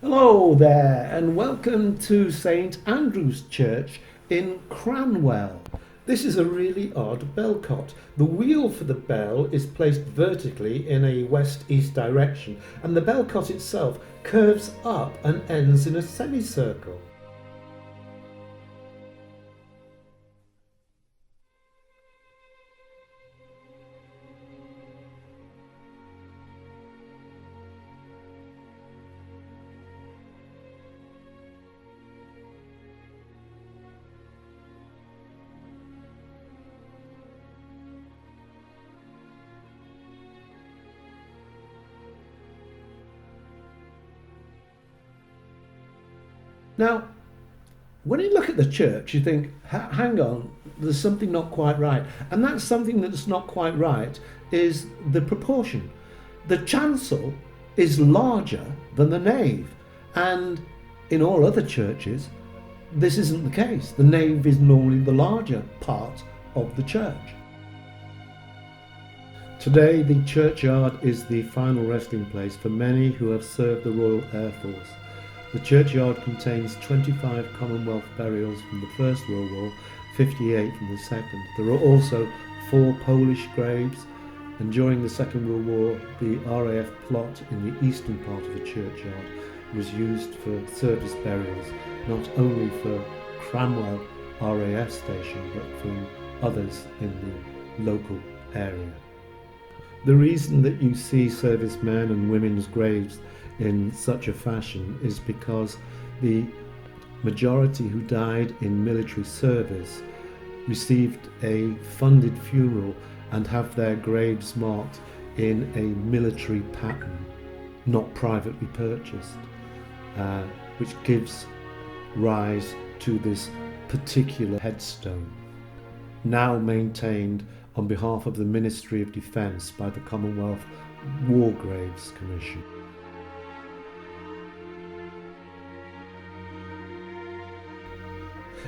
Hello there, and welcome to St Andrew's Church in Cranwell. This is a really odd bell cot. The wheel for the bell is placed vertically in a west-east direction, and the bell cot itself curves up and ends in a semicircle. Now, when you look at the church, you think, hang on, there's something not quite right. And that something that's not quite right is the proportion. The chancel is larger than the nave. And in all other churches, this isn't the case. The nave is normally the larger part of the church. Today, the churchyard is the final resting place for many who have served the Royal Air Force. The churchyard contains 25 Commonwealth burials from the First World War, 58 from the Second. There are also 4 Polish graves, and during the Second World War, the RAF plot in the eastern part of the churchyard was used for service burials, not only for Cranwell RAF station, but from others in the local area. The reason that you see servicemen and women's graves in such a fashion is because the majority who died in military service received a funded funeral and have their graves marked in a military pattern, not privately purchased, which gives rise to this particular headstone, now maintained on behalf of the Ministry of Defence by the Commonwealth War Graves Commission.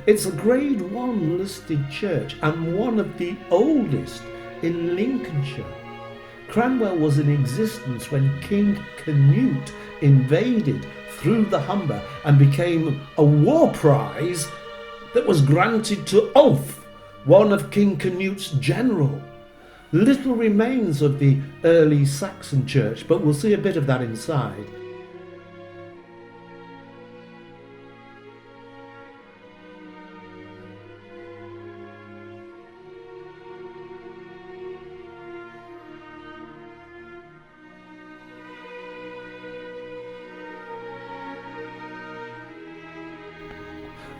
It's a Grade 1 listed church and one of the oldest in Lincolnshire. Cranwell was in existence when King Canute invaded through the Humber and became a war prize that was granted to Ulf, one of King Canute's general. Little remains of the early Saxon church, but we'll see a bit of that inside.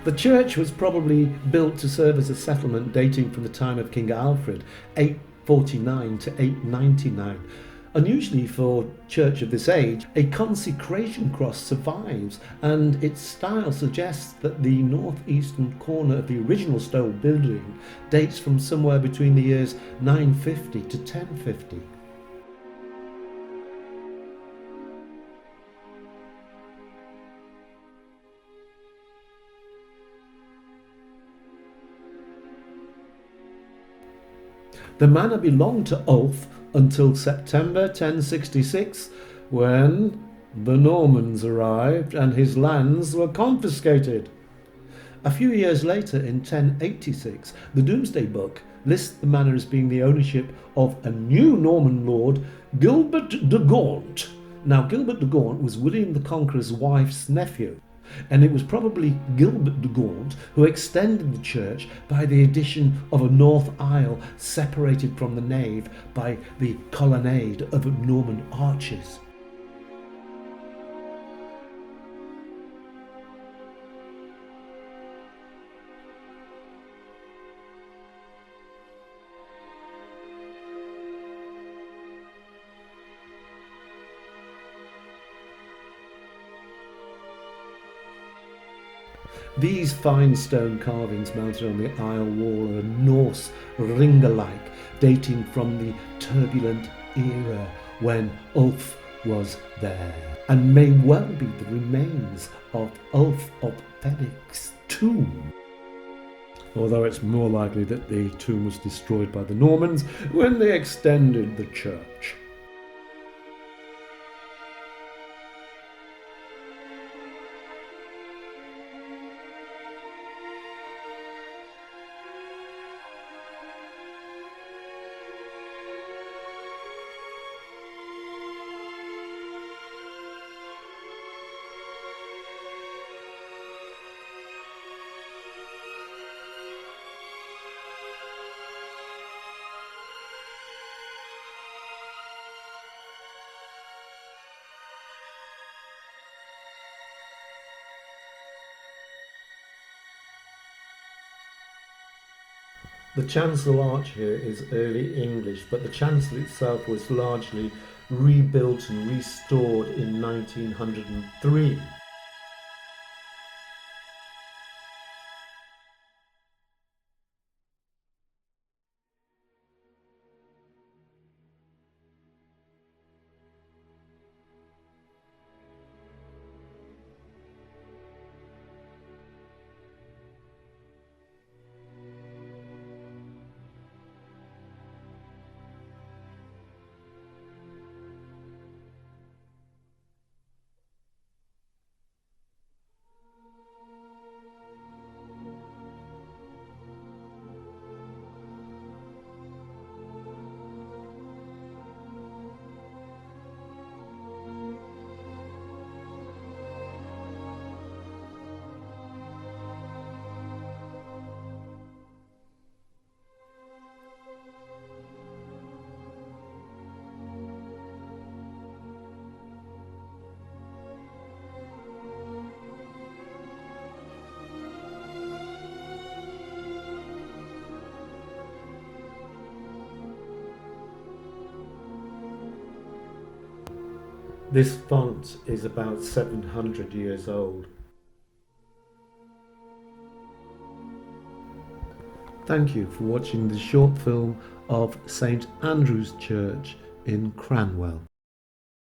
The church was probably built to serve as a settlement dating from the time of King Alfred, 849 to 899. Unusually for a church of this age, a consecration cross survives, and its style suggests that the northeastern corner of the original stone building dates from somewhere between the years 950 to 1050. The manor belonged to Ulf until September 1066, when the Normans arrived and his lands were confiscated. A few years later, in 1086, the Domesday Book lists the manor as being the ownership of a new Norman lord, Gilbert de Gaunt. Now, Gilbert de Gaunt was William the Conqueror's wife's nephew, and it was probably Gilbert de Gaunt who extended the church by the addition of a north aisle separated from the nave by the colonnade of Norman arches. These fine stone carvings mounted on the aisle wall are Norse ringer-like, dating from the turbulent era when Ulf was there, and may well be the remains of Ulf of Fenwick's tomb. Although it's more likely that the tomb was destroyed by the Normans when they extended the church. The chancel arch here is early English, but the chancel itself was largely rebuilt and restored in 1903. This font is about 700 years old. Thank you for watching the short film of St Andrew's Church in Cranwell.